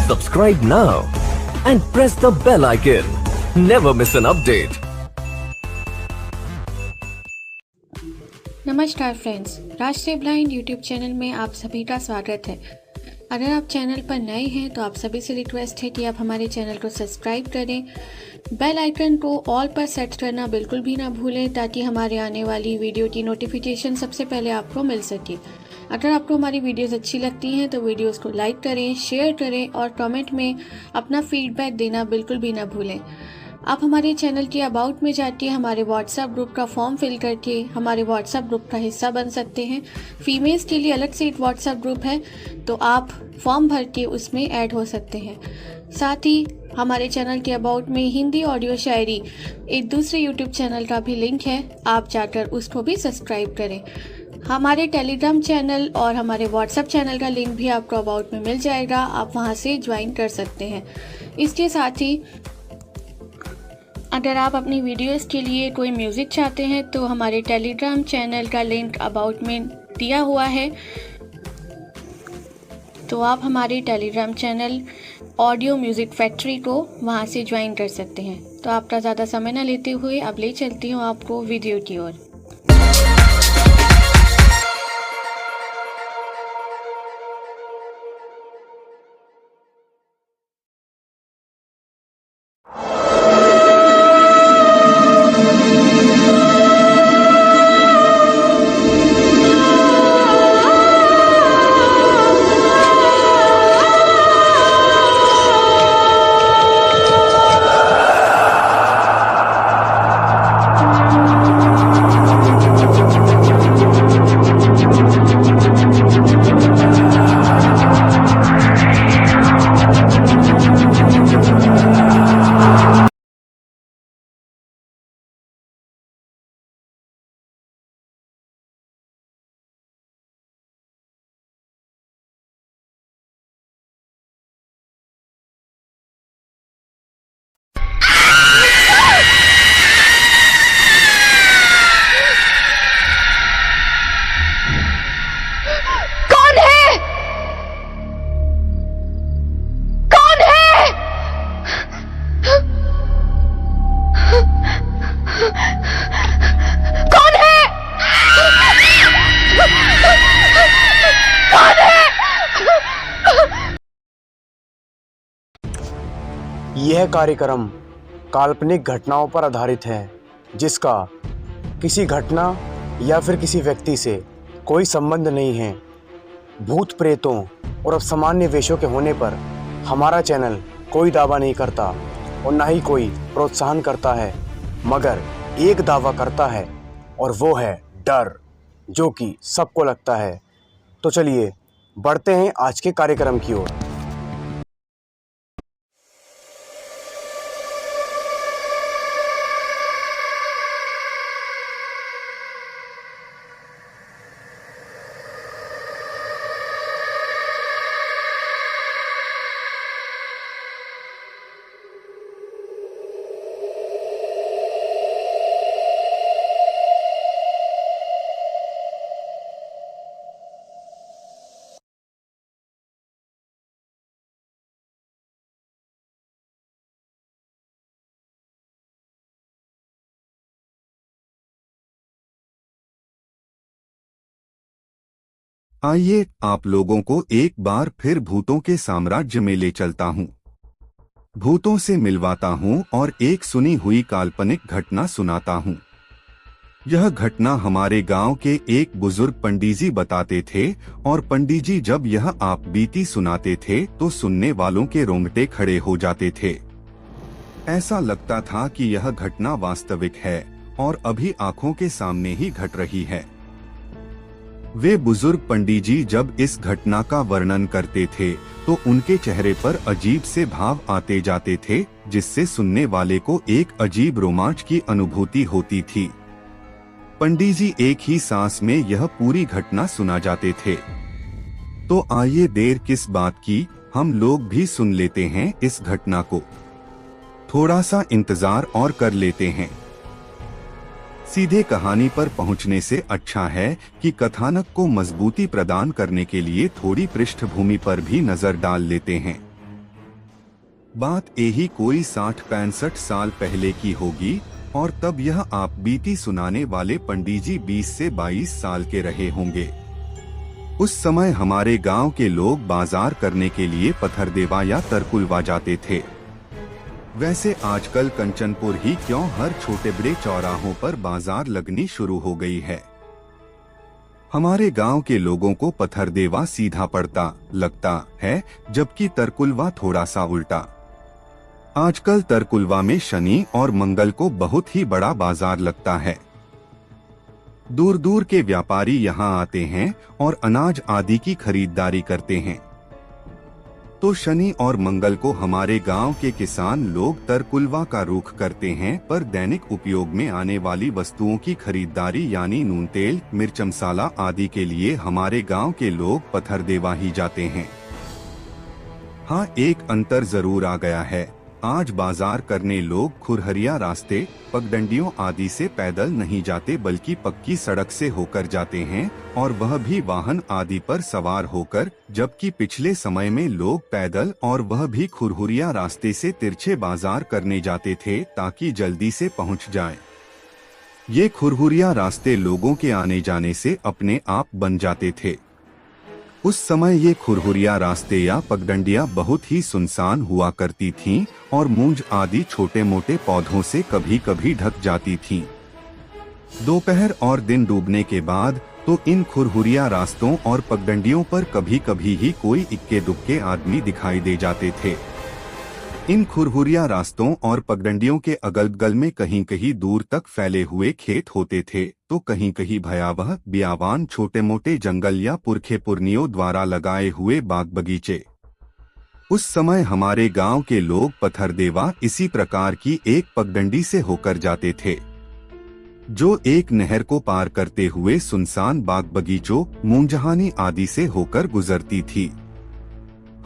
Subscribe now and press the bell icon. Never miss an update. नमस्कार friends, राष्ट्रीय blind YouTube channel में आप सभी का स्वागत है। अगर आप चैनल पर नए हैं तो आप सभी से रिक्वेस्ट है कि आप हमारे चैनल को सब्सक्राइब करें, बेल आइकन को ऑल पर सेट करना बिल्कुल भी ना भूलें ताकि हमारे आने वाली वीडियो की नोटिफिकेशन सबसे पहले आपको मिल सके। अगर आपको हमारी वीडियोस अच्छी लगती हैं तो वीडियोस को लाइक करें, शेयर करें और कमेंट में अपना फीडबैक देना बिल्कुल भी ना भूलें। आप हमारे चैनल के अबाउट में जाके हमारे व्हाट्सएप ग्रुप का फॉर्म फिल करके हमारे व्हाट्सएप ग्रुप का हिस्सा बन सकते हैं। फीमेल्स के लिए अलग से एक व्हाट्सएप ग्रुप है, तो आप फॉर्म भर के उसमें ऐड हो सकते हैं। साथ ही हमारे चैनल के अबाउट में हिंदी ऑडियो शायरी एक दूसरे यूट्यूब चैनल का भी लिंक है, आप जाकर उसको भी सब्सक्राइब करें। हमारे टेलीग्राम चैनल और हमारे व्हाट्सएप चैनल का लिंक भी आपको अबाउट में मिल जाएगा, आप वहां से ज्वाइन कर सकते हैं। इसके साथ ही अगर आप अपनी वीडियोस के लिए कोई म्यूज़िक चाहते हैं तो हमारे टेलीग्राम चैनल का लिंक अबाउट में दिया हुआ है, तो आप हमारे Telegram channel audio music factory को वहां से ज्वाइन कर सकते हैं। तो आपका ज़्यादा समय न लेते हुए अब ले चलती हूँ आपको वीडियो की ओर। यह कार्यक्रम काल्पनिक घटनाओं पर आधारित है, जिसका किसी घटना या फिर किसी व्यक्ति से कोई संबंध नहीं है। भूत प्रेतों और असामान्य वेशों के होने पर हमारा चैनल कोई दावा नहीं करता और ना ही कोई प्रोत्साहन करता है, मगर एक दावा करता है और वो है डर, जो कि सबको लगता है। तो चलिए बढ़ते हैं आज के कार्यक्रम की ओर। आइए आप लोगों को एक बार फिर भूतों के साम्राज्य में ले चलता हूँ, भूतों से मिलवाता हूँ और एक सुनी हुई काल्पनिक घटना सुनाता हूँ। यह घटना हमारे गांव के एक बुजुर्ग पंडित जी बताते थे और पंडित जी जब यह आप बीती सुनाते थे तो सुनने वालों के रोंगटे खड़े हो जाते थे। ऐसा लगता था कि यह घटना वास्तविक है और अभी आंखों के सामने ही घट रही है। वे बुजुर्ग पंडित जी जब इस घटना का वर्णन करते थे तो उनके चेहरे पर अजीब से भाव आते जाते थे, जिससे सुनने वाले को एक अजीब रोमांच की अनुभूति होती थी। पंडित जी एक ही सांस में यह पूरी घटना सुना जाते थे। तो आइए देर किस बात की, हम लोग भी सुन लेते हैं इस घटना को। थोड़ा सा इंतजार और कर लेते हैं। सीधे कहानी पर पहुंचने से अच्छा है कि कथानक को मजबूती प्रदान करने के लिए थोड़ी पृष्ठभूमि पर भी नजर डाल लेते हैं। बात यही कोई 60-65 साल पहले की होगी और तब यह आप बीती सुनाने वाले पंडित जी 20 से 22 साल के रहे होंगे। उस समय हमारे गांव के लोग बाजार करने के लिए पथरदेवा या तरकुलवा जाते थे। वैसे आजकल कंचनपुर ही क्यों हर छोटे बड़े चौराहों पर बाजार लगनी शुरू हो गई है। हमारे गांव के लोगों को पथरदेवा सीधा पड़ता लगता है, जबकि तरकुलवा थोड़ा सा उल्टा। आजकल तरकुलवा में शनि और मंगल को बहुत ही बड़ा बाजार लगता है। दूर दूर के व्यापारी यहाँ आते हैं और अनाज आदि की खरीदारी करते हैं। तो शनि और मंगल को हमारे गांव के किसान लोग तरकुलवा का रुख करते हैं, पर दैनिक उपयोग में आने वाली वस्तुओं की खरीदारी यानी नून, तेल, मिर्च, मसाला आदि के लिए हमारे गांव के लोग पथरदेवा ही जाते हैं। हाँ, एक अंतर जरूर आ गया है। आज बाजार करने लोग खुरहरिया रास्ते, पगडंडियों आदि से पैदल नहीं जाते, बल्कि पक्की सड़क से होकर जाते हैं, और वह भी वाहन आदि पर सवार होकर, जबकि पिछले समय में लोग पैदल और वह भी खुरहुरिया रास्ते से तिरछे बाजार करने जाते थे ताकि जल्दी से पहुंच जाएं। ये खुरहुरिया रास्ते लोगों के आने जाने से अपने आप बन जाते थे। उस समय ये खुरहुरिया रास्ते या पगडंडियां बहुत ही सुनसान हुआ करती थीं और मूंज आदि छोटे मोटे पौधों से कभी कभी ढक जाती थीं। दोपहर और दिन डूबने के बाद तो इन खुरहुरिया रास्तों और पगडंडियों पर कभी कभी ही कोई इक्के दुक्के आदमी दिखाई दे जाते थे। इन खुरहुरिया रास्तों और पगडंडियों के अगल बगल में कहीं कहीं दूर तक फैले हुए खेत होते थे, तो कहीं कहीं भयावह बियावान, छोटे मोटे जंगल या पुरखे पुरनियों द्वारा लगाए हुए बाग बगीचे। उस समय हमारे गांव के लोग पथरदेवा इसी प्रकार की एक पगडंडी से होकर जाते थे, जो एक नहर को पार करते हुए सुनसान बाग बगीचों, मूंजहानी आदि से होकर गुजरती थी।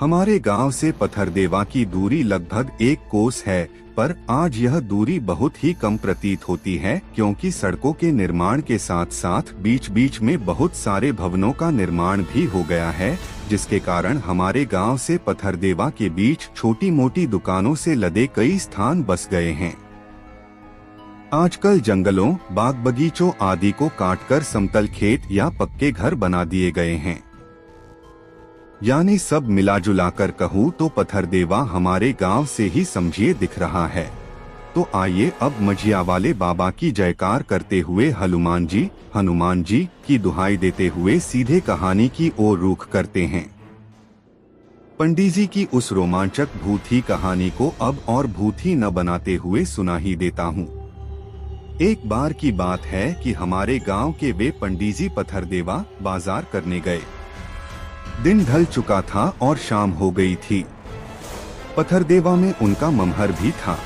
हमारे गांव से पथरदेवा की दूरी लगभग 1 कोस है, पर आज यह दूरी बहुत ही कम प्रतीत होती है, क्योंकि सड़कों के निर्माण के साथ साथ बीच बीच में बहुत सारे भवनों का निर्माण भी हो गया है, जिसके कारण हमारे गांव से पथरदेवा के बीच छोटी मोटी दुकानों से लदे कई स्थान बस गए हैं। आजकल जंगलों, बाग बगीचों आदि को काटकर समतल खेत या पक्के घर बना दिए गए हैं। यानी सब मिलाजुलाकर कहूँ तो पथरदेवा हमारे गांव से ही समझिए दिख रहा है। तो आइए अब मझिया वाले बाबा की जयकार करते हुए हनुमान जी की दुहाई देते हुए सीधे कहानी की ओर रुख करते हैं। पंडित जी की उस रोमांचक भूत ही कहानी को अब और भूत ही न बनाते हुए सुना ही देता हूँ। एक बार की बात है कि हमारे गांव के वे पंडित जी पथरदेवा बाजार करने गए। दिन ढल चुका था और शाम हो गई थी। पथरदेवा में उनका ममहर भी था।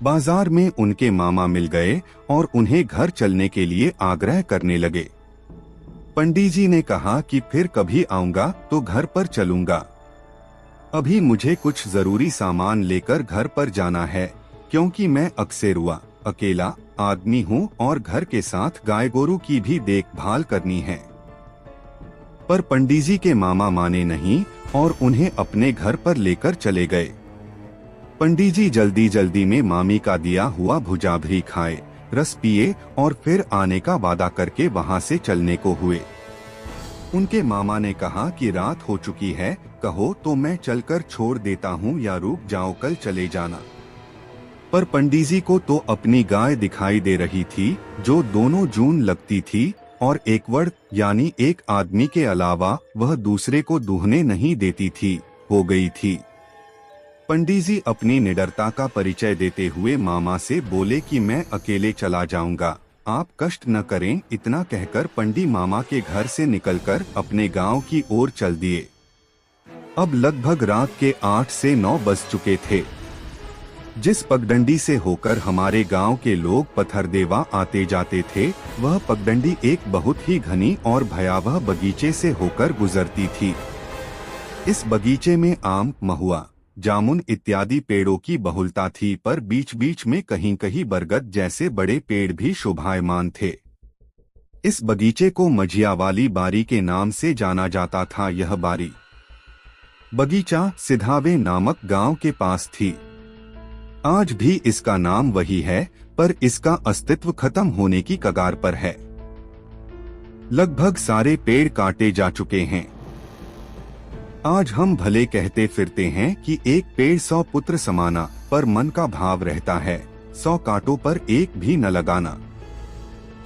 बाजार में उनके मामा मिल गए और उन्हें घर चलने के लिए आग्रह करने लगे। पंडित जी ने कहा कि फिर कभी आऊंगा तो घर पर चलूंगा, अभी मुझे कुछ जरूरी सामान लेकर घर पर जाना है, क्योंकि मैं अक्सेरुआ अकेला आदमी हूँ और घर के साथ गाय गोरू की भी देखभाल करनी है। पर पंडित जी के मामा माने नहीं और उन्हें अपने घर पर लेकर चले गए। पंडित जी जल्दी जल्दी में मामी का दिया हुआ भुजाभरी खाए, रस पिए और फिर आने का वादा करके वहां से चलने को हुए। उनके मामा ने कहा कि रात हो चुकी है, कहो तो मैं चलकर छोड़ देता हूँ या रुक जाओ, कल चले जाना। पर पंडित जी को तो अपनी गाय दिखाई दे रही थी, जो दोनों जून लगती थी और एक वड़ यानी एक आदमी के अलावा वह दूसरे को दूहने नहीं देती थी, हो गई थी। पंडित जी अपनी निडरता का परिचय देते हुए मामा से बोले कि मैं अकेले चला जाऊंगा, आप कष्ट न करें। इतना कहकर पंडित मामा के घर से निकलकर अपने गांव की ओर चल दिए। अब लगभग रात के 8 से 9 बज चुके थे। जिस पगडंडी से होकर हमारे गांव के लोग पथरदेवा आते जाते थे, वह पगडंडी एक बहुत ही घनी और भयावह बगीचे से होकर गुजरती थी। इस बगीचे में आम, महुआ, जामुन इत्यादि पेड़ों की बहुलता थी, पर बीच बीच में कहीं कहीं बरगद जैसे बड़े पेड़ भी शोभायमान थे। इस बगीचे को मझिया वाली बारी के नाम से जाना जाता था। यह बारी बगीचा सिधावे नामक गांव के पास थी। आज भी इसका नाम वही है, पर इसका अस्तित्व खत्म होने की कगार पर है। लगभग सारे पेड़ काटे जा चुके हैं। आज हम भले कहते फिरते हैं कि एक पेड़ 100 पुत्र समाना, पर मन का भाव रहता है 100 कांटों पर एक भी न लगाना।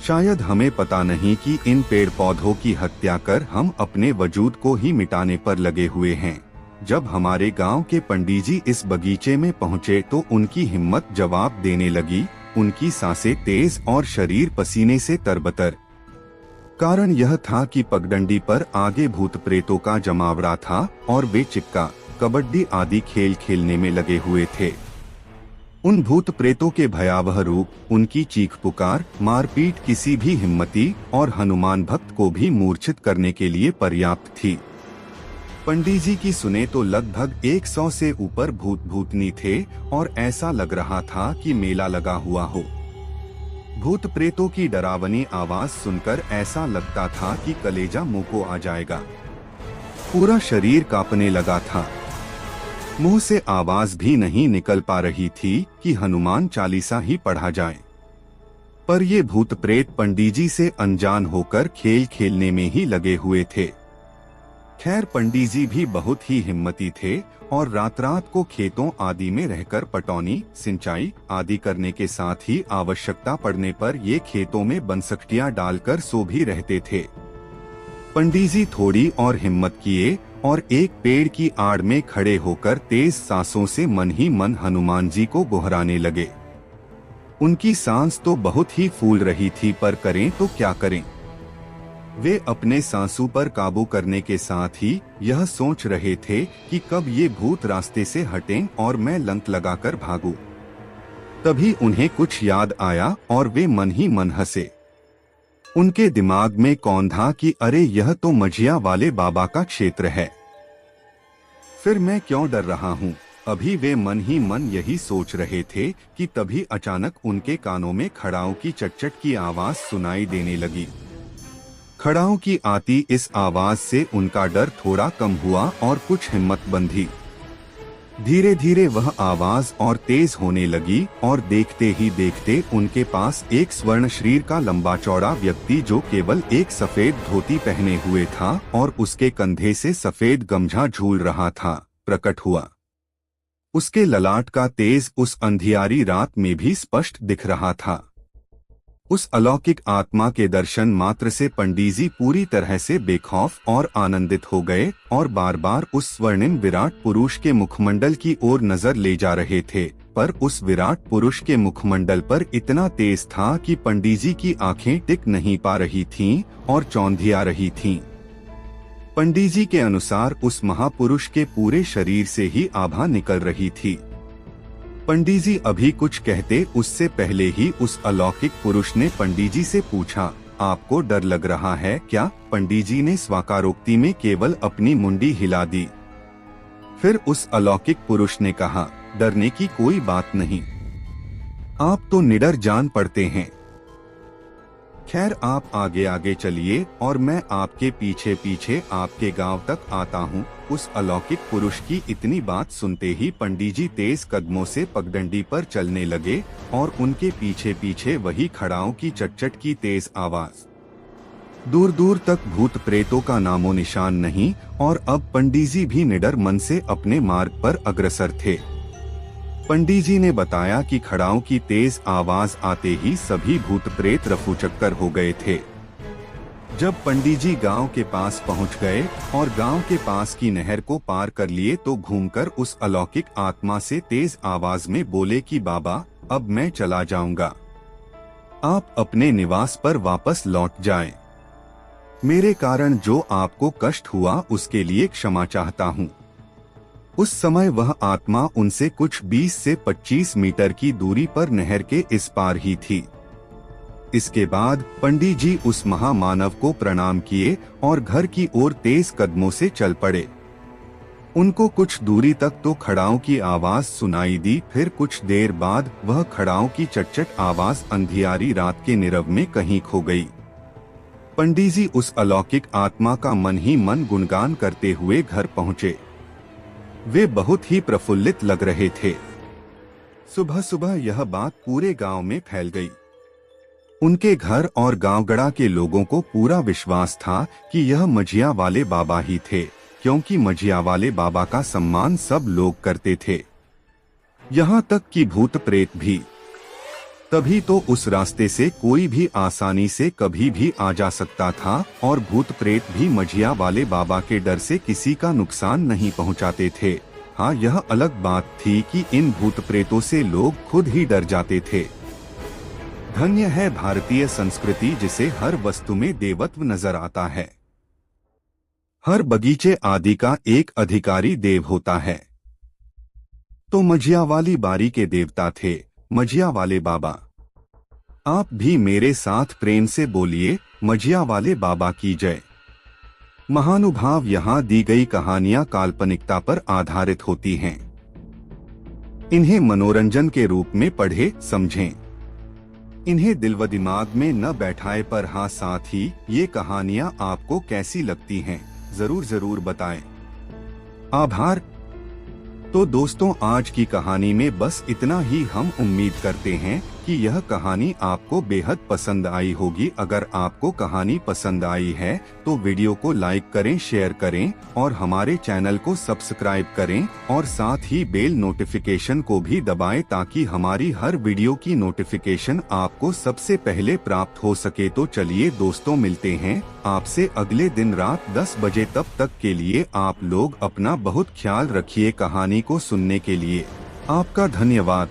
शायद हमें पता नहीं कि इन पेड़ पौधों की हत्या कर हम अपने वजूद को ही मिटाने पर लगे हुए हैं। जब हमारे गांव के पंडित जी इस बगीचे में पहुंचे तो उनकी हिम्मत जवाब देने लगी। उनकी सांसें तेज और शरीर पसीने से तरबतर। कारण यह था कि पगडंडी पर आगे भूत प्रेतों का जमावड़ा था और वे चिक्का, कबड्डी आदि खेल खेलने में लगे हुए थे। उन भूत प्रेतों के भयावह रूप, उनकी चीख पुकार, मारपीट किसी भी हिम्मती और हनुमान भक्त को भी मूर्छित करने के लिए पर्याप्त थी। पंडित जी की सुने तो लगभग 100 से ऊपर भूत भूतनी थे और ऐसा लग रहा था कि मेला लगा हुआ हो। भूत प्रेतों की डरावनी आवाज सुनकर ऐसा लगता था कि कलेजा मुंह को आ जाएगा। पूरा शरीर कांपने लगा था। मुंह से आवाज भी नहीं निकल पा रही थी कि हनुमान चालीसा ही पढ़ा जाए। पर ये भूत प्रेत पंडित जी से अनजान होकर खेल खेलने में ही लगे हुए थे। खैर पंडित जी भी बहुत ही हिम्मती थे और रात रात को खेतों आदि में रहकर पटौनी, सिंचाई आदि करने के साथ ही आवश्यकता पड़ने पर ये खेतों में बनसकटियां डालकर सो भी रहते थे। पंडित जी थोड़ी और हिम्मत किए और एक पेड़ की आड़ में खड़े होकर तेज सांसों से मन ही मन हनुमान जी को गोहराने लगे। उनकी सांस तो बहुत ही फूल रही थी, पर करें तो क्या करें। वे अपने सांसों पर काबू करने के साथ ही यह सोच रहे थे कि कब ये भूत रास्ते से हटें और मैं लंक लगाकर भागूं। तभी उन्हें कुछ याद आया और वे मन ही मन हंसे। उनके दिमाग में कौन था कि अरे यह तो मझिया वाले बाबा का क्षेत्र है, फिर मैं क्यों डर रहा हूँ। अभी वे मन ही मन यही सोच रहे थे कि तभी अचानक उनके कानों में खड़ाओं की चटचट की आवाज सुनाई देने लगी। खड़ाओं की आती इस आवाज से उनका डर थोड़ा कम हुआ और कुछ हिम्मत बंधी। धीरे धीरे वह आवाज और तेज होने लगी और देखते ही देखते उनके पास एक स्वर्ण शरीर का लंबा चौड़ा व्यक्ति, जो केवल एक सफेद धोती पहने हुए था और उसके कंधे से सफेद गमछा झूल रहा था, प्रकट हुआ। उसके ललाट का तेज उस अंधियारी रात में भी स्पष्ट दिख रहा था। उस अलौकिक आत्मा के दर्शन मात्र से पंडित जी पूरी तरह से बेखौफ और आनंदित हो गए और बार बार उस स्वर्णिम विराट पुरुष के मुखमंडल की ओर नजर ले जा रहे थे। पर उस विराट पुरुष के मुखमंडल पर इतना तेज था कि पंडित जी की आंखें टिक नहीं पा रही थीं और चौंधिया रही थीं। पंडित जी के अनुसार उस महापुरुष के पूरे शरीर से ही आभा निकल रही थी। पंडित जी अभी कुछ कहते उससे पहले ही उस अलौकिक पुरुष ने पंडित जी से पूछा, आपको डर लग रहा है क्या? पंडित जी ने स्वाकारोक्ति में केवल अपनी मुंडी हिला दी। फिर उस अलौकिक पुरुष ने कहा, डरने की कोई बात नहीं, आप तो निडर जान पड़ते हैं। खैर आप आगे आगे चलिए और मैं आपके पीछे पीछे आपके गांव तक आता हूँ। उस अलौकिक पुरुष की इतनी बात सुनते ही पंडित जी तेज कदमों से पगडंडी पर चलने लगे और उनके पीछे पीछे वही खड़ाओं की चटचट की तेज आवाज। दूर दूर तक भूत प्रेतों का नामो निशान नहीं और अब पंडित जी भी निडर मन से अपने मार्ग पर अग्रसर थे। पंडित जी ने बताया कि खड़ाओं की तेज आवाज आते ही सभी भूत प्रेत रफूचक्कर हो गए थे। जब पंडित जी गांव के पास पहुंच गए और गांव के पास की नहर को पार कर लिए तो घूमकर उस अलौकिक आत्मा से तेज आवाज में बोले कि बाबा, अब मैं चला जाऊंगा, आप अपने निवास पर वापस लौट जाएं। मेरे कारण जो आपको कष्ट हुआ उसके लिए क्षमा चाहता हूँ। उस समय वह आत्मा उनसे कुछ 20 से 25 मीटर की दूरी पर नहर के इस पार ही थी। इसके बाद पंडित जी उस महामानव को प्रणाम किए और घर की ओर तेज कदमों से चल पड़े। उनको कुछ दूरी तक तो खड़ाओं की आवाज सुनाई दी, फिर कुछ देर बाद वह खड़ाओं की चटचट आवाज अंधियारी रात के नीरव में कहीं खो गई। पंडित जी उस अलौकिक आत्मा का मन ही मन गुणगान करते हुए घर पहुँचे। वे बहुत ही प्रफुल्लित लग रहे थे। सुबह सुबह यह बात पूरे गांव में फैल गई। उनके घर और गांवगड़ा के लोगों को पूरा विश्वास था कि यह मझिया वाले बाबा ही थे, क्योंकि मझिया वाले बाबा का सम्मान सब लोग करते थे, यहाँ तक कि भूत प्रेत भी। तभी तो उस रास्ते से कोई भी आसानी से कभी भी आ जा सकता था और भूत प्रेत भी मझिया वाले बाबा के डर से किसी का नुकसान नहीं पहुंचाते थे। हाँ, यह अलग बात थी कि इन भूत प्रेतों से लोग खुद ही डर जाते थे। धन्य है भारतीय संस्कृति, जिसे हर वस्तु में देवत्व नजर आता है। हर बगीचे आदि का एक अधिकारी देव होता है। तो मझिया वाली बारी के देवता थे मझिया वाले बाबा। आप भी मेरे साथ प्रेम से बोलिए, मझिया वाले बाबा की जय। महानुभाव, यहाँ दी गई कहानियां काल्पनिकता पर आधारित होती हैं। इन्हें मनोरंजन के रूप में पढ़े समझें, इन्हें दिल व दिमाग में न बैठाए। पर हाँ, साथ ही ये कहानियां आपको कैसी लगती हैं जरूर बताएं। आभार। तो दोस्तों, आज की कहानी में बस इतना ही। हम उम्मीद करते हैं कि यह कहानी आपको बेहद पसंद आई होगी। अगर आपको कहानी पसंद आई है तो वीडियो को लाइक करें, शेयर करें और हमारे चैनल को सब्सक्राइब करें और साथ ही बेल नोटिफिकेशन को भी दबाएं, ताकि हमारी हर वीडियो की नोटिफिकेशन आपको सबसे पहले प्राप्त हो सके। तो चलिए दोस्तों, मिलते हैं आपसे अगले दिन रात 10 बजे। तब तक के लिए आप लोग अपना बहुत ख्याल रखिए। कहानी को सुनने के लिए आपका धन्यवाद।